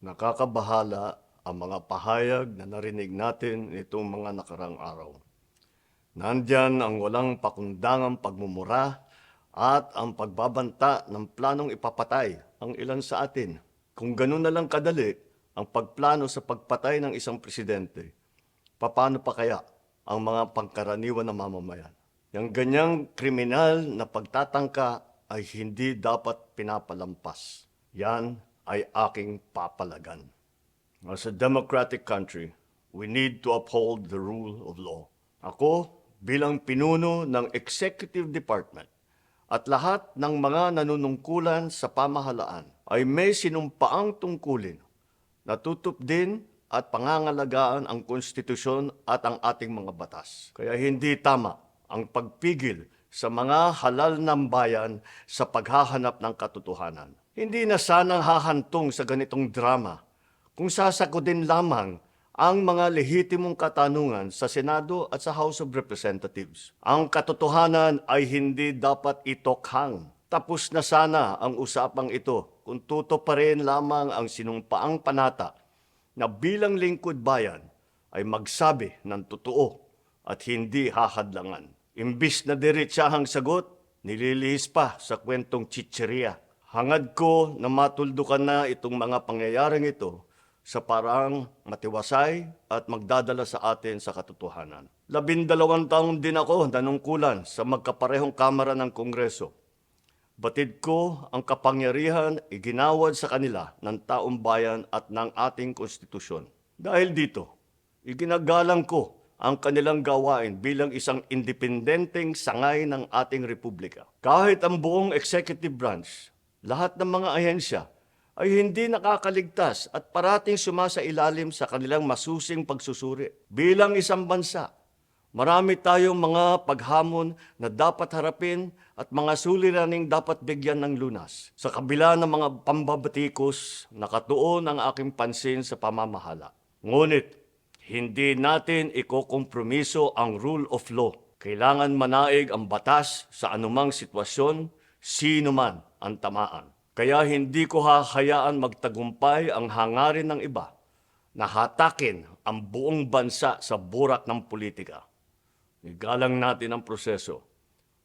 Nakakabahala ang mga pahayag na narinig natin nitong mga nakarang araw. Nandyan ang walang pakundangang pagmumura at ang pagbabanta ng planong ipapatay ang ilan sa atin. Kung ganun na lang kadali ang pagplano sa pagpatay ng isang presidente, paano pa kaya ang mga pangkaraniwan na mamamayan? Yang ganyang kriminal na pagtatangka ay hindi dapat pinapalampas. Yan ay aking papalagan. As a democratic country, we need to uphold the rule of law. Ako, bilang pinuno ng Executive Department at lahat ng mga nanunungkulan sa pamahalaan ay may sinumpaang tungkulin na tutupdin at pangangalagaan ang konstitusyon at ang ating mga batas. Kaya hindi tama ang pagpigil sa mga halal ng bayan sa paghahanap ng katotohanan. Hindi na sanang hahantong sa ganitong drama kung sasagutin lamang ang mga lehitimong katanungan sa Senado at sa House of Representatives. Ang katotohanan ay hindi dapat itokhang. Tapos na sana ang usapang ito kung tutuparin lamang ang sinumpaang panata na bilang lingkod bayan ay magsabi ng totoo at hindi hahadlangan. Imbis na diretsahang sagot, nililihis pa sa kwentong chicheria. Hangad ko na matuldukan na itong mga pangyayaring ito sa paraang matiwasay at magdadala sa atin sa katotohanan. 12 taon din ako nanungkulan sa magkaparehong kamara ng Kongreso. Batid ko ang kapangyarihan iginawad sa kanila ng taong bayan at ng ating konstitusyon. Dahil dito, iginagalang ko ang kanilang gawain bilang isang independenteng sangay ng ating republika. Kahit ang buong executive branch, lahat ng mga ahensya ay hindi nakakaligtas at parating sumasailalim sa kanilang masusing pagsusuri. Bilang isang bansa, marami tayong mga paghamon na dapat harapin at mga suliraning dapat bigyan ng lunas. Sa kabila ng mga pambabatikos, nakatuon ang aking pansin sa pamamahala. Ngunit, hindi natin ikokompromiso ang rule of law. Kailangan manaig ang batas sa anumang sitwasyon, sino man ang tamaan. Kaya hindi ko hahayaan magtagumpay ang hangarin ng iba na hatakin ang buong bansa sa burak ng politika. Igalang natin ang proseso.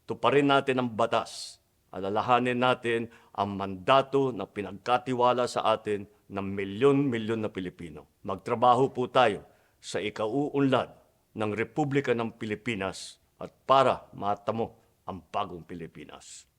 Tuparin natin ang batas. Alalahanin natin ang mandato na pinagkatiwala sa atin ng milyon-milyon na Pilipino. Magtrabaho po tayo sa ikauunlad ng Republika ng Pilipinas at para matamo ang bagong Pilipinas.